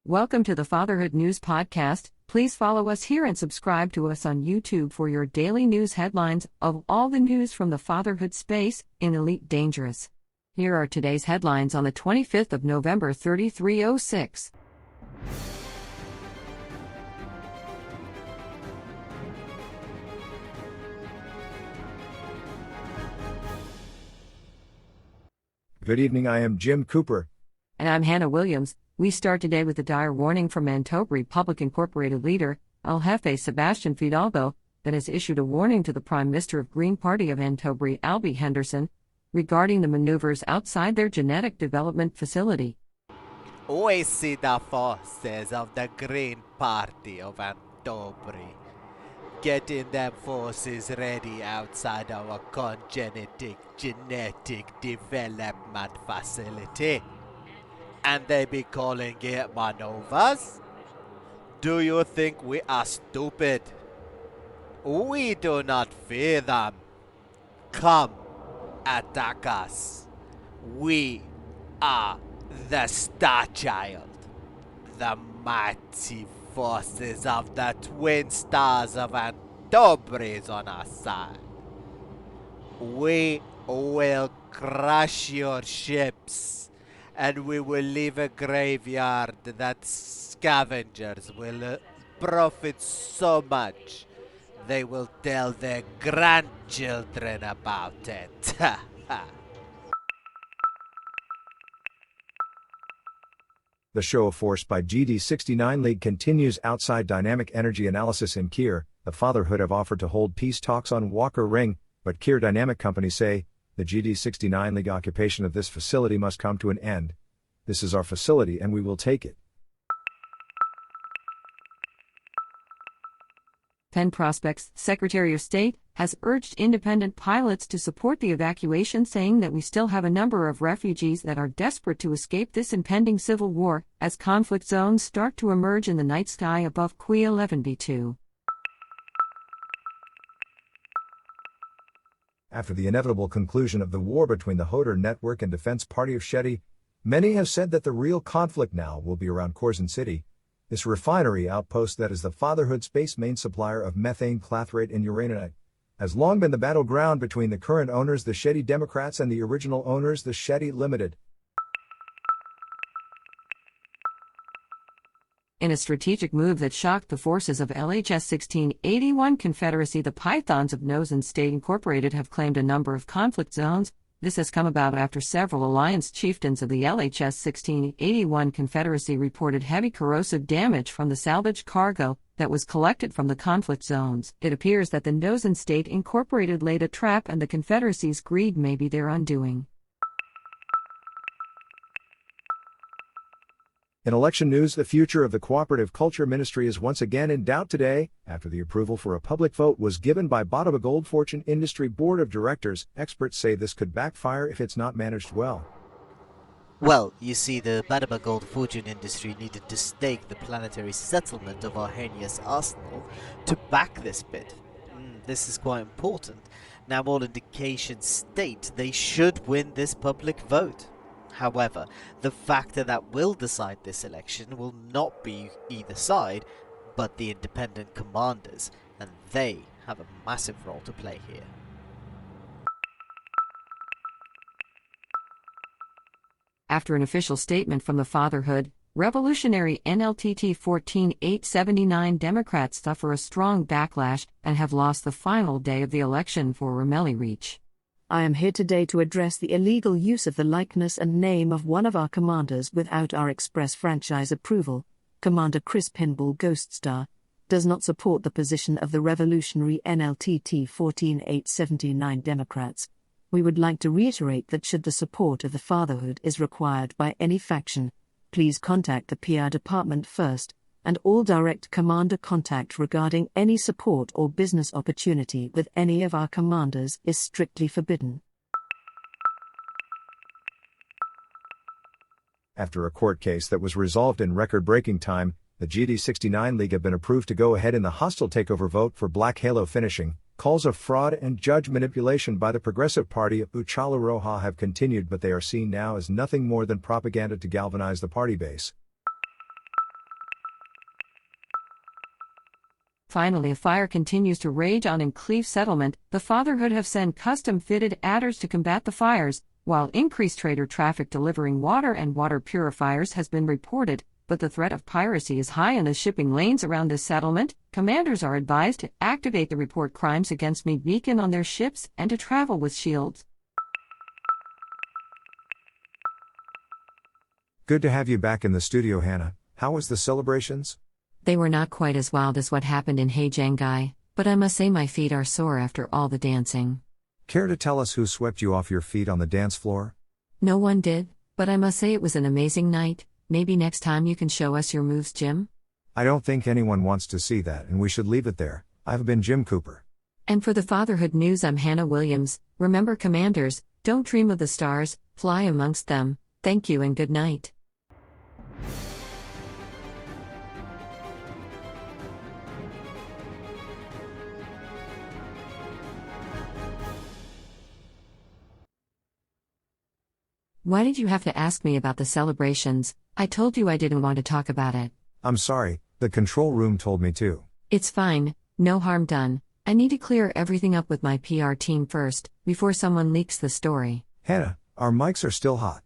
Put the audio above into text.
Welcome to the Fatherhood News Podcast. Please follow us here and subscribe to us on YouTube for your daily news headlines of all the news from the fatherhood space in Elite Dangerous. Here are today's headlines on the 25th of November 3306. Good evening, I am Jim Cooper. And I'm Hannah Williams. We start today with a dire warning from Manitoba Republic Incorporated leader, El Jefe Sebastian Fidalgo, that has issued a warning to the Prime Minister of Green Party of Manitoba, Albie Henderson, regarding the maneuvers outside their genetic development facility. We see the forces of the Green Party of Manitoba getting them forces ready outside our genetic development facility. And they be calling it maneuvers? Do you think we are stupid? We do not fear them. Come, attack us. We are the Star Child, the mighty forces of the twin stars of Antobris on our side. We will crush your ships, and we will leave a graveyard that scavengers will profit so much they will tell their grandchildren about it. The show of force by GD69 League continues outside Dynamic Energy Analysis in Kier. The Fatherhood have offered to hold peace talks on Walker Ring, but Kier Dynamic Company say the GD69 League occupation of this facility must come to an end. This is our facility and we will take it. Penn Prospect's Secretary of State has urged independent pilots to support the evacuation, saying that we still have a number of refugees that are desperate to escape this impending civil war as conflict zones start to emerge in the night sky above Qui 11B2. After the inevitable conclusion of the war between the Hodor Network and Defense Party of Shetty, many have said that the real conflict now will be around Corson City. This refinery outpost that is the Fatherhood Space main supplier of methane, clathrate and uraninite has long been the battleground between the current owners, the Shetty Democrats, and the original owners, the Shetty Limited. In a strategic move that shocked the forces of LHS 1681 Confederacy, the Pythons of Nozen State Incorporated have claimed a number of conflict zones. This has come about after several alliance chieftains of the LHS 1681 Confederacy reported heavy corrosive damage from the salvaged cargo that was collected from the conflict zones. It appears that the Nozen State Incorporated laid a trap and the Confederacy's greed may be their undoing. In election news, the future of the Cooperative Culture Ministry is once again in doubt today, after the approval for a public vote was given by Bottom Gold Fortune Industry Board of Directors. Experts say this could backfire if it's not managed well. Well, you see, the Bottom Gold Fortune Industry needed to stake the planetary settlement of our heinous arsenal to back this bid. This is quite important. Now all indications state they should win this public vote. However, the factor that will decide this election will not be either side, but the independent commanders, and they have a massive role to play here. After an official statement from the Fatherhood, revolutionary NLTT 14879 Democrats suffer a strong backlash and have lost the final day of the election for Ramelli Reach. I am here today to address the illegal use of the likeness and name of one of our commanders without our express franchise approval. Commander Chris Pinball Ghoststar does not support the position of the revolutionary NLTT 14879 Democrats. We would like to reiterate that should the support of the Fatherhood is required by any faction, please contact the PR department first, and all direct commander contact regarding any support or business opportunity with any of our commanders is strictly forbidden. After a court case that was resolved in record-breaking time, the GD69 League have been approved to go ahead in the hostile takeover vote for Black Halo finishing. Calls of fraud and judge manipulation by the Progressive Party of Uchala Roja have continued, but they are seen now as nothing more than propaganda to galvanize the party base. Finally, a fire continues to rage on in Cleve Settlement. The Fatherhood have sent custom-fitted adders to combat the fires, while increased trader traffic delivering water and water purifiers has been reported, but the threat of piracy is high in the shipping lanes around this settlement. Commanders are advised to activate the Report Crimes Against Me beacon on their ships and to travel with shields. Good to have you back in the studio, Hannah. How was the celebrations? They were not quite as wild as what happened in Heijiangai, but I must say my feet are sore after all the dancing. Care to tell us who swept you off your feet on the dance floor? No one did, but I must say it was an amazing night. Maybe next time you can show us your moves, Jim? I don't think anyone wants to see that, and we should leave it there. I've been Jim Cooper. And for the Fatherhood News, I'm Hannah Williams. Remember, commanders, don't dream of the stars, fly amongst them. Thank you and good night. Why did you have to ask me about the celebrations? I told you I didn't want to talk about it. I'm sorry, the control room told me to. It's fine, no harm done. I need to clear everything up with my PR team first, before someone leaks the story. Hannah, our mics are still hot.